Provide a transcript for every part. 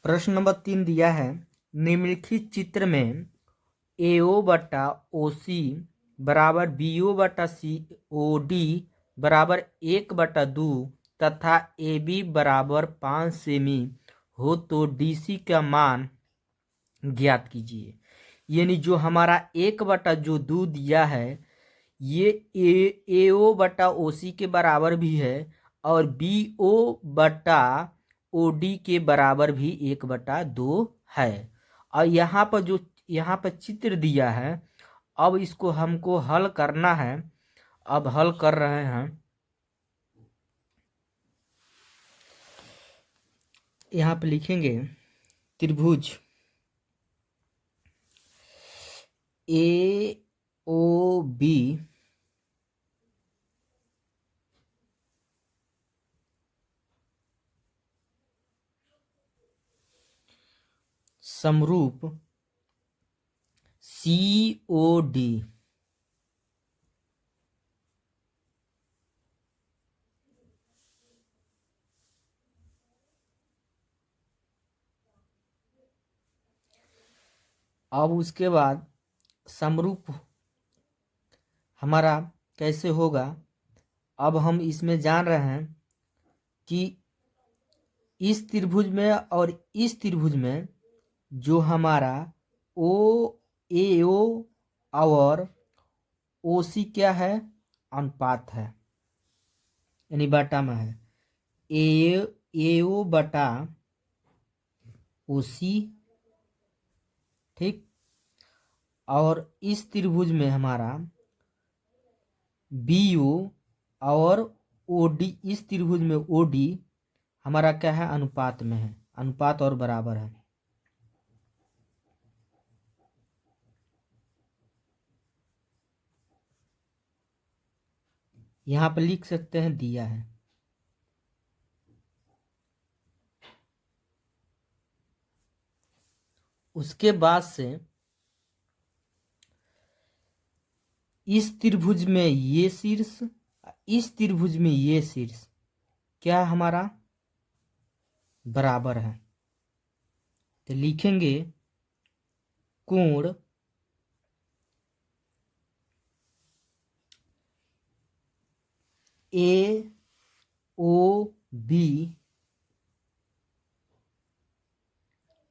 प्रश्न नंबर 3 दिया है, निम्नलिखित चित्र में AO बटा OC बराबर BO बटा COD बराबर 1/2 तथा AB बराबर 5 सेमी हो तो DC का मान ज्ञात कीजिए। यानी जो हमारा 1/2 दिया है ये AO बटा OC के बराबर भी है और BO बटा OD के बराबर भी 1/2 है। और यहाँ पर चित्र दिया है, अब इसको हमको हल करना है। अब हल कर रहे हैं। यहाँ पे लिखेंगे त्रिभुज AOB समरूप COD अब उसके बाद समरूप हमारा कैसे होगा, अब हम इसमें जान रहे हैं कि इस त्रिभुज में और इस त्रिभुज में जो हमारा AO और OC क्या है, अनुपात है, यानी बटा में है। AO बटा OC, ठीक। और इस त्रिभुज में हमारा BO और OD, इस त्रिभुज में OD हमारा क्या है, अनुपात में है, अनुपात और बराबर है। यहाँ पर लिख सकते हैं, दिया है। उसके बाद से इस त्रिभुज में ये शीर्ष, इस त्रिभुज में ये शीर्ष क्या हमारा बराबर है। तो लिखेंगे कोण AOB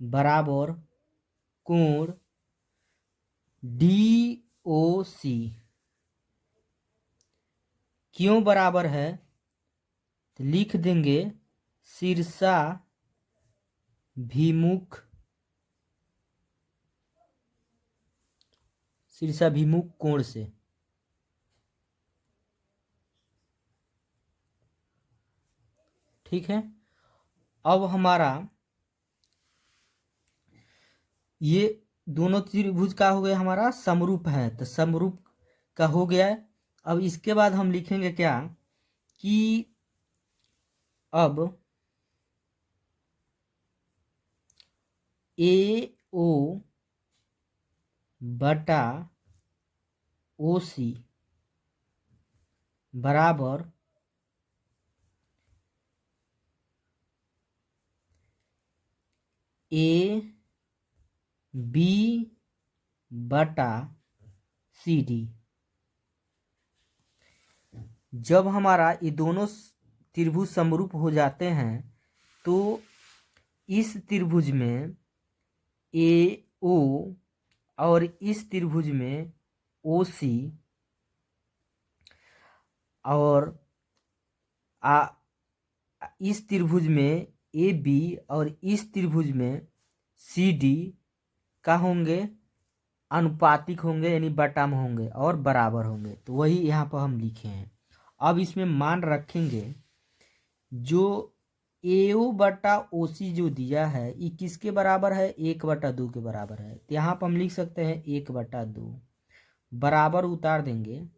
बराबर कोण DOC। क्यों बराबर है, तो लिख देंगे शीर्षाभिमुख कोण से। ठीक है। अब हमारा ये दोनों त्रिभुज का हो गया, हमारा समरूप है, तो समरूप का हो गया है। अब इसके बाद हम लिखेंगे क्या कि अब AO बटा OC बराबर AB बटा CD। जब हमारा ये दोनों त्रिभुज समरूप हो जाते हैं तो इस त्रिभुज में AO और इस त्रिभुज में OC और इस त्रिभुज में AB और इस त्रिभुज में CD का होंगे, अनुपातिक होंगे, यानी बटा में होंगे और बराबर होंगे। तो वही यहाँ पर हम लिखे हैं। अब इसमें मान रखेंगे जो AO बटा OC जो दिया है ये किसके बराबर है, 1/2 के बराबर है। तो यहाँ पर हम लिख सकते हैं 1/2 बराबर उतार देंगे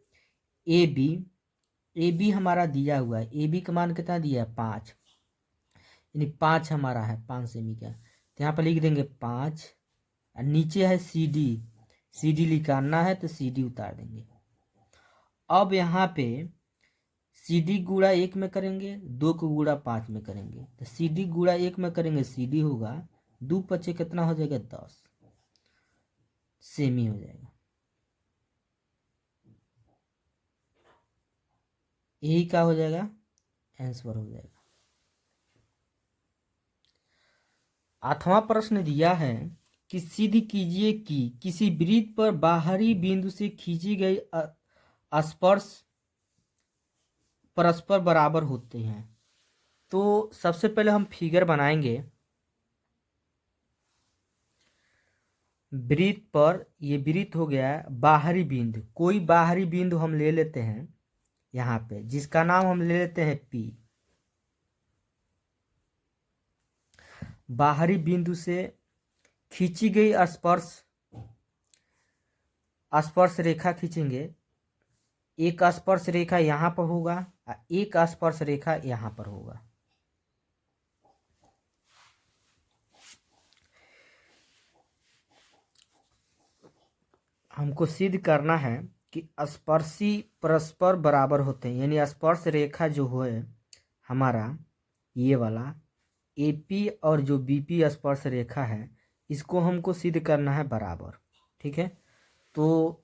AB हमारा दिया हुआ है, AB का मान कितना दिया है, 5, यानी 5 हमारा है, 5 सेमी का। तो यहाँ पर लिख देंगे 5 और नीचे है CD निकालना है तो CD उतार देंगे। अब यहाँ पे CD गुणा 1 में करेंगे, 2 को गुणा 5 में करेंगे, तो CD गुणा 1 में करेंगे CD होगा 2 पचे कितना हो जाएगा 10, सेमी हो जाएगा। यही क्या हो जाएगा आंसर हो जाएगा। 8वां प्रश्न दिया है कि सिद्ध कीजिए कि किसी वृत्त पर बाहरी बिंदु से खींची गई स्पर्श परस्पर बराबर होते हैं। तो सबसे पहले हम फिगर बनाएंगे। वृत्त पर, ये वृत्त हो गया बाहरी बिंदु, कोई बाहरी बिंदु हम ले लेते हैं यहाँ पे, जिसका नाम हम ले लेते हैं P। बाहरी बिंदु से खींची गई स्पर्श रेखा खींचेंगे। एक स्पर्श रेखा यहाँ पर होगा और एक स्पर्श रेखा यहाँ पर होगा। हमको सिद्ध करना है कि स्पर्शी परस्पर बराबर होते हैं, यानी स्पर्श रेखा जो है हमारा ये वाला AP और जो BP स्पर्श रेखा है, इसको हमको सिद्ध करना है बराबर। ठीक है, तो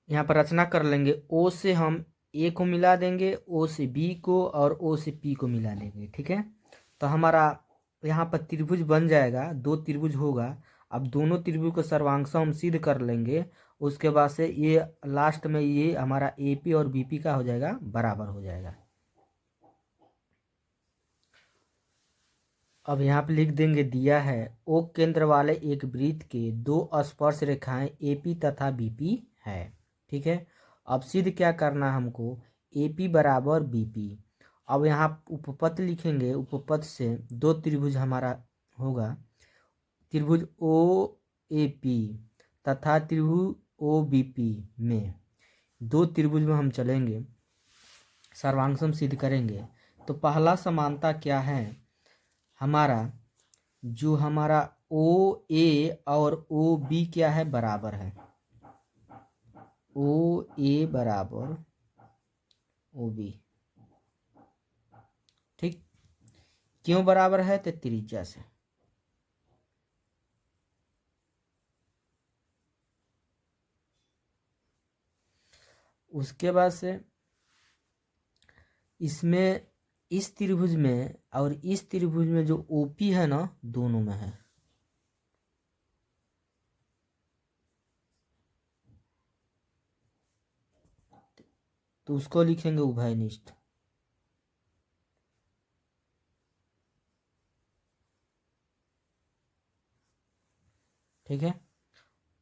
यहाँ पर रचना कर लेंगे। O से हम A को मिला देंगे, O से B को और O से P को मिला लेंगे। ठीक है, तो हमारा यहाँ पर त्रिभुज बन जाएगा, 2 त्रिभुज होगा। अब दोनों त्रिभुज को सर्वांश हम सिद्ध कर लेंगे। उसके बाद से ये लास्ट में ये हमारा AP और BP का हो जाएगा बराबर हो जाएगा। अब यहाँ पे लिख देंगे, दिया है O केंद्र वाले एक वृत्त के 2 स्पर्श रेखाएं AP तथा BP है। ठीक है, अब सिद्ध क्या करना है हमको, AP बराबर BP। अब यहाँ उपपथ लिखेंगे, उपपथ से 2 त्रिभुज हमारा होगा, त्रिभुज OAP तथा त्रिभुज OBP में 2 त्रिभुज में हम चलेंगे, सर्वांशम सिद्ध करेंगे। तो पहला समानता क्या है, हमारा जो हमारा OA और OB क्या है बराबर है, OA बराबर OB। ठीक, क्यों बराबर है, तो त्रिज्या से। उसके बाद से इसमें इस त्रिभुज में और इस त्रिभुज में जो OP है ना, दोनों में है। तो उसको लिखेंगे उभयनिष्ठ। ठीक है,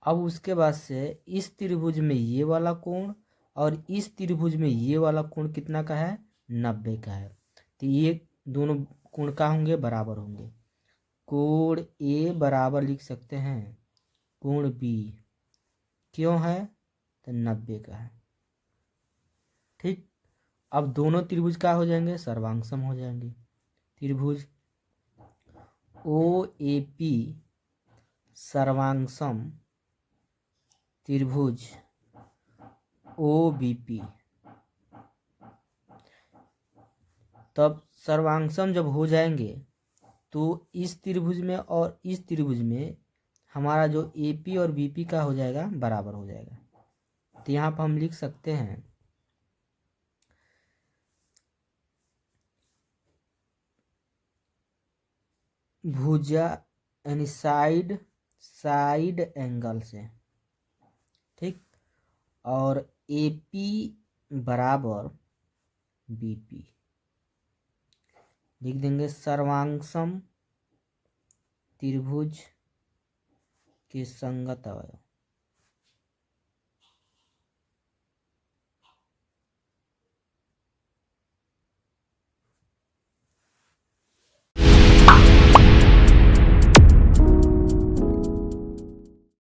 अब उसके बाद से इस त्रिभुज में ये वाला कोण और इस त्रिभुज में ये वाला कोण कितना का है, 90 का है। तो ये दोनों कोण का होंगे, बराबर होंगे। कोण A बराबर लिख सकते हैं कोण B, क्यों है, तो 90 का है। ठीक, अब दोनों त्रिभुज का हो जाएंगे, सर्वांशम हो जाएंगे। त्रिभुज OAP सर्वांशम त्रिभुज OBP। तब सर्वांशम जब हो जाएंगे तो इस त्रिभुज में और इस त्रिभुज में हमारा जो AP और BP का हो जाएगा बराबर हो जाएगा। तो यहाँ पर हम लिख सकते हैं भुजा, यानी साइड एंगल से। ठीक, और AP बराबर BP लिख देंगे, सर्वांशम त्रिभुज के संगत अवयव।